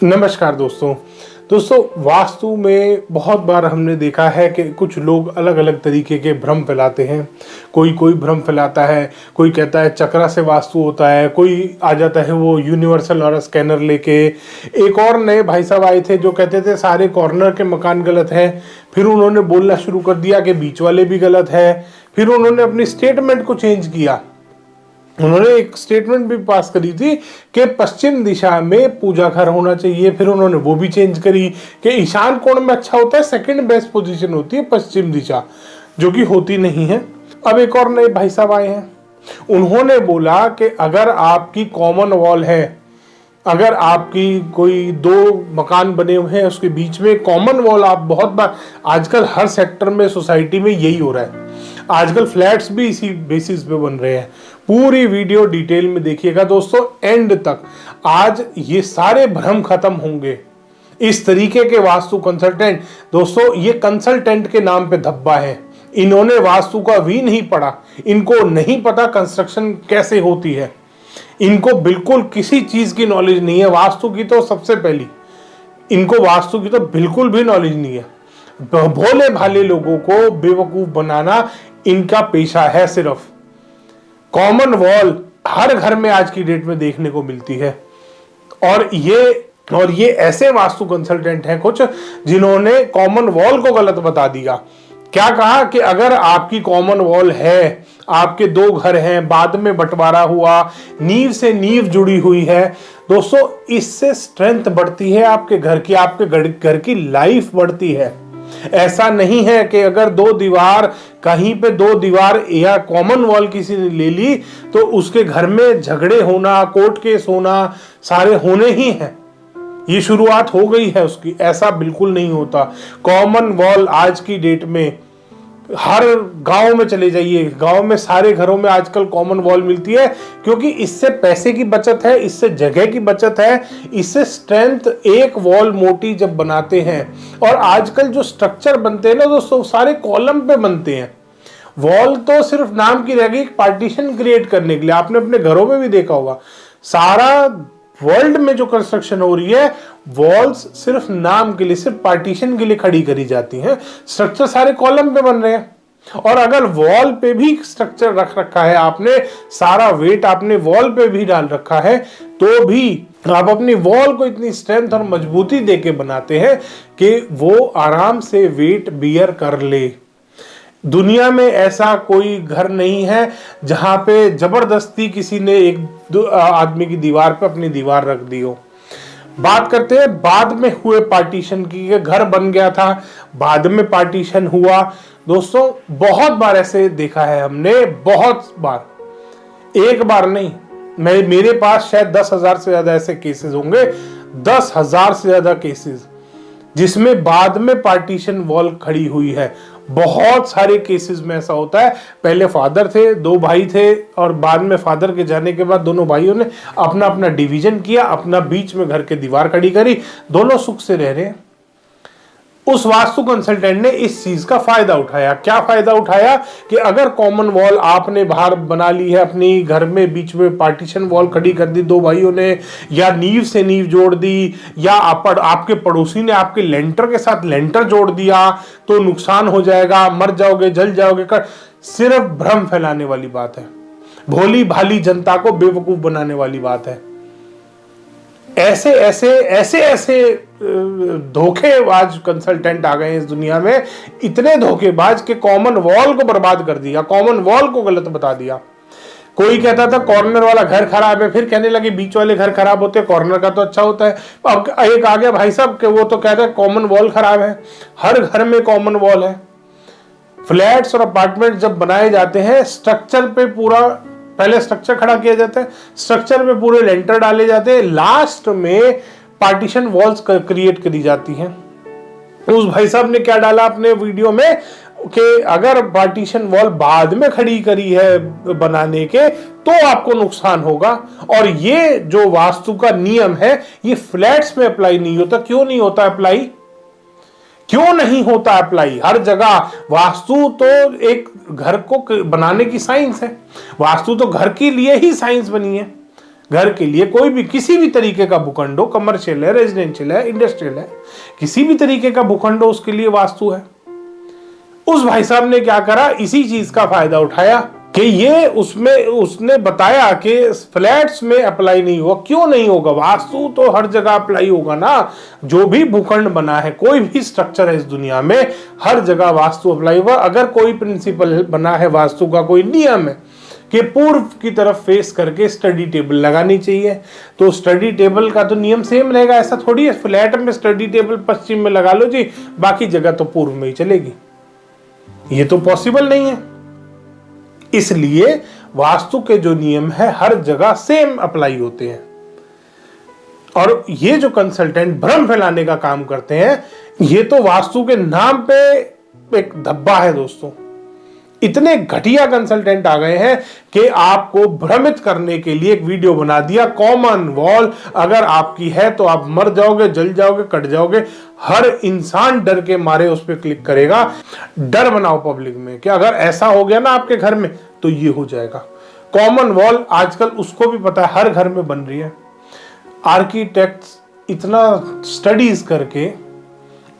नमस्कार दोस्तों वास्तु में बहुत बार हमने देखा है कि कुछ लोग अलग अलग तरीके के भ्रम फैलाते हैं। कोई भ्रम फैलाता है, कोई कहता है चक्रा से वास्तु होता है, कोई आ जाता है वो यूनिवर्सल और स्कैनर लेके। एक और नए भाई साहब आए थे जो कहते थे सारे कॉर्नर के मकान गलत है। फिर उन्होंने बोलना शुरू कर दिया कि बीच वाले भी गलत है। फिर उन्होंने अपनी स्टेटमेंट को चेंज किया। उन्होंने एक स्टेटमेंट भी पास करी थी कि पश्चिम दिशा में पूजा घर होना चाहिए। फिर उन्होंने वो भी चेंज करी कि ईशान कोण में अच्छा होता है, सेकंड बेस्ट पोजीशन होती है पश्चिम दिशा, जो कि होती नहीं है। अब एक और नए भाई साहब आए हैं, उन्होंने बोला कि अगर आपकी कॉमन वॉल है, अगर आपकी कोई दो मकान बने हुए हैं उसके बीच में कॉमन वॉल, आप बहुत बार आजकल हर सेक्टर में सोसाइटी में यही हो रहा है। आजकल फ्लैट्स भी इसी बेसिस पे बन रहे हैं। पूरी वीडियो डिटेल में देखिएगा दोस्तों एंड तक। आज ये सारे भ्रम खत्म होंगे। इस तरीके के वास्तु कंसल्टेंट, दोस्तों ये कंसल्टेंट के नाम पे धब्बा है। इन्होंने वास्तु का भी नहीं पढ़ा, इनको नहीं पता कंस्ट्रक्शन कैसे होती है, इनको बिल्कुल किसी चीज की नॉलेज नहीं है। वास्तु की तो सबसे पहली, इनको वास्तु की तो बिल्कुल भी नॉलेज नहीं है। भोले भाले लोगों को बेवकूफ बनाना इनका पेशा है। सिर्फ कॉमन वॉल हर घर में आज की डेट में देखने को मिलती है। और ये ऐसे वास्तु कंसल्टेंट हैं कुछ जिन्होंने कॉमन वॉल को गलत बता दिया। क्या कहा कि अगर आपकी कॉमन वॉल है, आपके दो घर हैं, बाद में बंटवारा हुआ, नींव से नींव जुड़ी हुई है, दोस्तों इससे स्ट्रेंथ बढ़ती है आपके घर की, आपके घर की लाइफ बढ़ती है। ऐसा नहीं है कि अगर दो दीवार, कहीं पे दो दीवार या कॉमन वॉल किसी ने ले ली तो उसके घर में झगड़े होना, कोर्ट केस होना सारे होने ही हैं, ये शुरुआत हो गई है उसकी। ऐसा बिल्कुल नहीं होता। कॉमन वॉल आज की डेट में हर गांव में चले जाइए, गांव में सारे घरों में आजकल कॉमन वॉल मिलती है, क्योंकि इससे पैसे की बचत है, इससे जगह की बचत है, इससे स्ट्रेंथ। एक वॉल मोटी जब बनाते हैं, और आजकल जो स्ट्रक्चर बनते हैं ना दोस्तों, सारे कॉलम पे बनते हैं। वॉल तो सिर्फ नाम की रह गई, पार्टीशन क्रिएट करने के लिए। आपने अपने घरों में भी देखा होगा, सारा वर्ल्ड में जो कंस्ट्रक्शन हो रही है, वॉल्स सिर्फ नाम के लिए, सिर्फ पार्टीशन के लिए खड़ी करी जाती हैं। स्ट्रक्चर सारे कॉलम पे बन रहे हैं। और अगर वॉल पे भी स्ट्रक्चर रख रखा है आपने, सारा वेट आपने वॉल पे भी डाल रखा है, तो भी आप अपनी वॉल को इतनी स्ट्रेंथ और मजबूती देके बनाते हैं कि वो आराम से वेट बियर कर ले। दुनिया में ऐसा कोई घर नहीं है जहां पे जबरदस्ती किसी ने एक आदमी की दीवार पे अपनी दीवार रख दी हो। बात करते हैं बाद में हुए पार्टीशन की, घर बन गया था, बाद में पार्टीशन हुआ। दोस्तों बहुत बार ऐसे देखा है हमने, बहुत बार, एक बार नहीं, मेरे पास शायद 10,000 से ज्यादा ऐसे केसेस होंगे, 10,000 से ज्यादा केसेस जिसमें बाद में पार्टीशन वॉल खड़ी हुई है। बहुत सारे केसेस में ऐसा होता है। पहले फादर थे, दो भाई थे, और बाद में फादर के जाने के बाद दोनों भाइयों ने अपना अपना डिवीजन किया, अपना बीच में घर के दीवार खड़ी करी, दोनों सुख से रह रहे हैं। उस वास्तु कंसल्टेंट ने इस चीज का फायदा उठाया। क्या फायदा उठाया कि अगर कॉमन वॉल आपने बाहर बना ली है, अपनी घर में बीच में पार्टीशन वॉल खड़ी कर दी दो भाइयों ने, या नींव से नींव जोड़ दी, या आपके पड़ोसी ने आपके लेंटर के साथ लेंटर जोड़ दिया, तो नुकसान हो जाएगा, मर जाओगे, जल जाओगे। सिर्फ भ्रम फैलाने वाली बात है, भोली भाली जनता को बेवकूफ बनाने वाली बात है। ऐसे ऐसे ऐसे ऐसे धोखेबाज कंसल्टेंट आ गए इस दुनिया में, इतने धोखेबाज के कॉमन वॉल को बर्बाद कर दिया, कॉमन वॉल को गलत बता दिया। कोई कहता था कॉर्नर वाला घर खराब है, फिर कहने लगे बीच वाले घर खराब होते हैं, कॉर्नर का तो अच्छा होता है। अब एक आ गया भाई साहब के वो तो कहता है कॉमन वॉल खराब है। हर घर में कॉमन वॉल है। फ्लैट्स और अपार्टमेंट जब बनाए जाते हैं, स्ट्रक्चर पे पूरा पहले स्ट्रक्चर खड़ा किया जाता है, स्ट्रक्चर में पूरे लेंटर डाले जाते हैं, लास्ट में पार्टीशन वॉल्स क्रिएट करी जाती हैं। उस भाई साहब ने क्या डाला अपने वीडियो में कि अगर पार्टीशन वॉल बाद में खड़ी करी है बनाने के तो आपको नुकसान होगा। और ये जो वास्तु का नियम है ये फ्लैट्स में अप्लाई नहीं होता। क्यों नहीं होता अप्लाई? क्यों नहीं होता अप्लाई? हर जगह वास्तु तो एक घर को बनाने की साइंस है, वास्तु तो घर के लिए ही साइंस बनी है। घर के लिए कोई भी किसी भी तरीके का भूखंड हो, कमर्शियल है, रेजिडेंशियल है, इंडस्ट्रियल है, किसी भी तरीके का भूखंड हो, उसके लिए वास्तु है। उस भाई साहब ने क्या करा, इसी चीज का फायदा उठाया कि ये उसने बताया कि फ्लैट्स में अप्लाई नहीं होगा। क्यों नहीं होगा? वास्तु तो हर जगह अप्लाई होगा ना। जो भी भूखंड बना है, कोई भी स्ट्रक्चर है इस दुनिया में, हर जगह वास्तु अप्लाई होगा। अगर कोई प्रिंसिपल बना है वास्तु का, कोई नियम है कि पूर्व की तरफ फेस करके स्टडी टेबल लगानी चाहिए, तो स्टडी टेबल का तो नियम सेम रहेगा। ऐसा थोड़ी है फ्लैट में स्टडी टेबल पश्चिम में लगा लो जी, बाकी जगह तो पूर्व में ही चलेगी। ये तो पॉसिबल नहीं है। इसलिए वास्तु के जो नियम है हर जगह सेम अप्लाई होते हैं। और ये जो कंसल्टेंट भ्रम फैलाने का काम करते हैं, ये तो वास्तु के नाम पे एक धब्बा है दोस्तों। इतने घटिया कंसल्टेंट आ गए हैं कि आपको भ्रमित करने के लिए एक वीडियो बना दिया, कॉमन वॉल अगर आपकी है तो आप मर जाओगे, जल जाओगे, कट जाओगे। हर इंसान डर के मारे उस पर क्लिक करेगा। डर बनाओ पब्लिक में कि अगर ऐसा हो गया ना आपके घर में तो ये हो जाएगा। कॉमन वॉल आजकल उसको भी पता है, हर घर में बन रही है। आर्किटेक्ट्स इतना स्टडीज करके,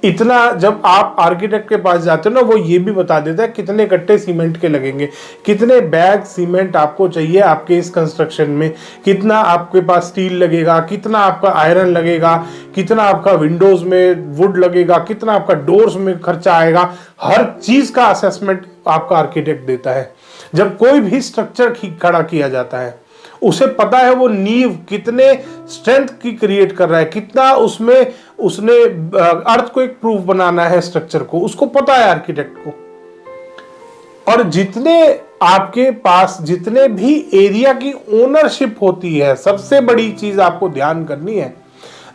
इतना, जब आप आर्किटेक्ट के पास जाते हो ना, वो ये भी बता देता है कितने कट्टे सीमेंट के लगेंगे, कितने बैग सीमेंट आपको चाहिए आपके इस कंस्ट्रक्शन में, कितना आपके पास स्टील लगेगा, कितना आपका आयरन लगेगा, कितना आपका विंडोज में वुड लगेगा, कितना आपका डोर्स में खर्चा आएगा। हर चीज का असेसमेंट आपका आर्किटेक्ट देता है। जब कोई भी स्ट्रक्चर खड़ा किया जाता है, उसे पता है वो नींव कितने स्ट्रेंथ की क्रिएट कर रहा है, कितना उसमें उसने अर्थ को एक प्रूफ बनाना है स्ट्रक्चर को, उसको पता है आर्किटेक्ट को। और जितने आपके पास जितने भी एरिया की ओनरशिप होती है, सबसे बड़ी चीज आपको ध्यान करनी है,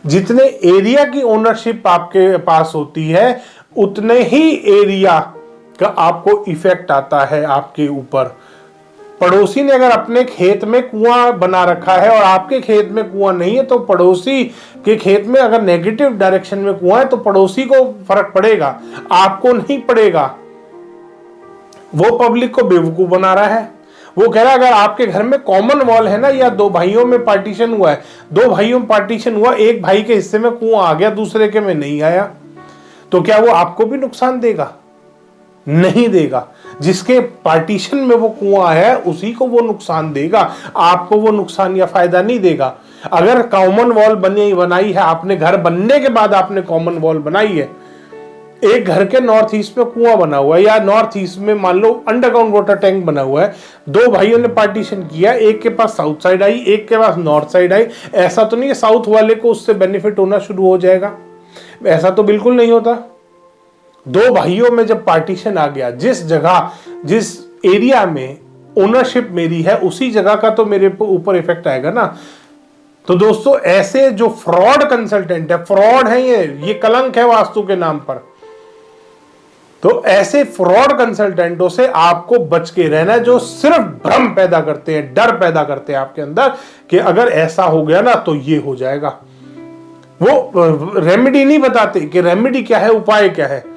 जितने एरिया की ओनरशिप आपके पास होती है, उतने ही एरिया का आपको इफेक्ट आता है आपके ऊपर। पड़ोसी ने अगर अपने खेत में कुआं बना रखा है और आपके खेत में कुआं नहीं है, तो पड़ोसी के खेत में अगर नेगेटिव डायरेक्शन में कुआं है तो पड़ोसी को फर्क पड़ेगा, आपको नहीं पड़ेगा। वो पब्लिक को बेवकूफ बना रहा है। वो कह रहा है अगर आपके घर में कॉमन वॉल है ना, या दो भाइयों में पार्टीशन हुआ है, दो भाइयों में पार्टीशन हुआ, एक भाई के हिस्से में कुआं आ गया, दूसरे के में नहीं आया, तो क्या वो आपको भी नुकसान देगा? नहीं देगा। जिसके पार्टीशन में वो कुआं है उसी को वो नुकसान देगा, आपको वो नुकसान या फायदा नहीं देगा। अगर कॉमन वॉल बनाई है आपने, घर बनने के बाद आपने कॉमन वॉल बनाई है, एक घर के नॉर्थ ईस्ट में कुआं बना हुआ है, या नॉर्थ ईस्ट में मान लो अंडरग्राउंड वाटर टैंक बना हुआ है, दो भाइयों ने पार्टीशन किया, एक के पास साउथ साइड आई, एक के पास नॉर्थ साइड आई। ऐसा तो नहीं है साउथ वाले को उससे बेनिफिट होना शुरू हो जाएगा, ऐसा तो बिल्कुल नहीं होता। दो भाइयों में जब पार्टीशन आ गया, जिस जगह जिस एरिया में ओनरशिप मेरी है उसी जगह का तो मेरे ऊपर इफेक्ट आएगा ना। तो दोस्तों ऐसे जो फ्रॉड कंसल्टेंट है, फ्रॉड है, ये कलंक है वास्तु के नाम पर। तो ऐसे फ्रॉड कंसल्टेंटों से आपको बच के रहना है, जो सिर्फ भ्रम पैदा करते हैं, डर पैदा करते हैं आपके अंदर कि अगर ऐसा हो गया ना तो ये हो जाएगा। वो रेमेडी नहीं बताते कि रेमेडी क्या है, उपाय क्या है।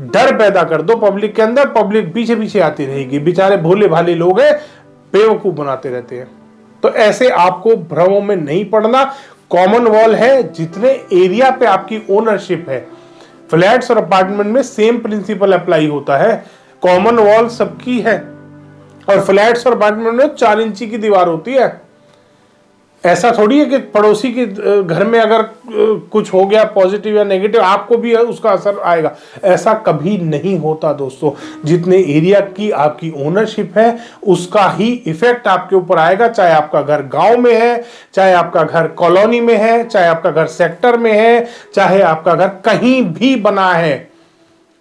डर पैदा कर दो पब्लिक के अंदर, पब्लिक पीछे पीछे आती रहेगी। बेचारे भोले भाले लोग हैं, बेवकूफ बनाते रहते हैं। तो ऐसे आपको भ्रमों में नहीं पड़ना। कॉमन वॉल है, जितने एरिया पे आपकी ओनरशिप है, फ्लैट्स और अपार्टमेंट में सेम प्रिंसिपल अप्लाई होता है। कॉमन वॉल सबकी है और फ्लैट्स और अपार्टमेंट में 4 इंची की दीवार होती है। ऐसा थोड़ी है कि पड़ोसी के घर में अगर कुछ हो गया पॉजिटिव या नेगेटिव, आपको भी उसका असर आएगा। ऐसा कभी नहीं होता दोस्तों। जितने एरिया की आपकी ओनरशिप है उसका ही इफेक्ट आपके ऊपर आएगा, चाहे आपका घर गांव में है, चाहे आपका घर कॉलोनी में है, चाहे आपका घर सेक्टर में है, चाहे आपका घर कहीं भी बना है।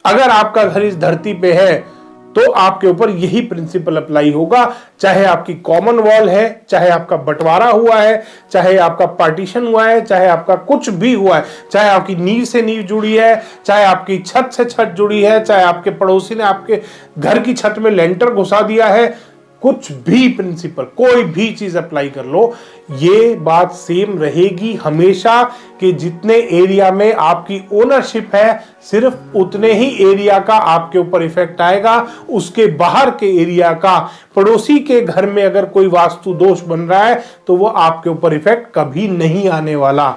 अगर आपका घर इस धरती पे है तो आपके ऊपर यही प्रिंसिपल अप्लाई होगा। चाहे आपकी कॉमन वॉल है, चाहे आपका बंटवारा हुआ है, चाहे आपका पार्टीशन हुआ है, चाहे आपका कुछ भी हुआ है, चाहे आपकी नींव से नींव जुड़ी है, चाहे आपकी छत से छत जुड़ी है, चाहे आपके पड़ोसी ने आपके घर की छत में लेंटर घुसा दिया है, कुछ भी प्रिंसिपल, कोई भी चीज अप्लाई कर लो, ये बात सेम रहेगी हमेशा कि जितने एरिया में आपकी ओनरशिप है सिर्फ उतने ही एरिया का आपके ऊपर इफेक्ट आएगा। उसके बाहर के एरिया का, पड़ोसी के घर में अगर कोई वास्तु दोष बन रहा है तो वो आपके ऊपर इफेक्ट कभी नहीं आने वाला।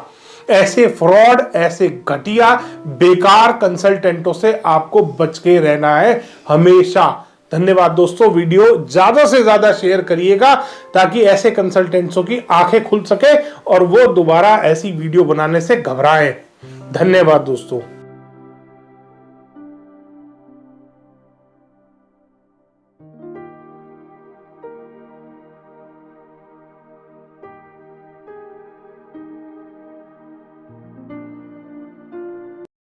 ऐसे फ्रॉड, ऐसे घटिया बेकार कंसल्टेंटों से आपको बच के रहना है हमेशा। धन्यवाद दोस्तों, वीडियो ज्यादा से ज्यादा शेयर करिएगा ताकि ऐसे कंसल्टेंट्सों की आंखें खुल सके और वो दोबारा ऐसी वीडियो बनाने से घबराएं। धन्यवाद दोस्तों।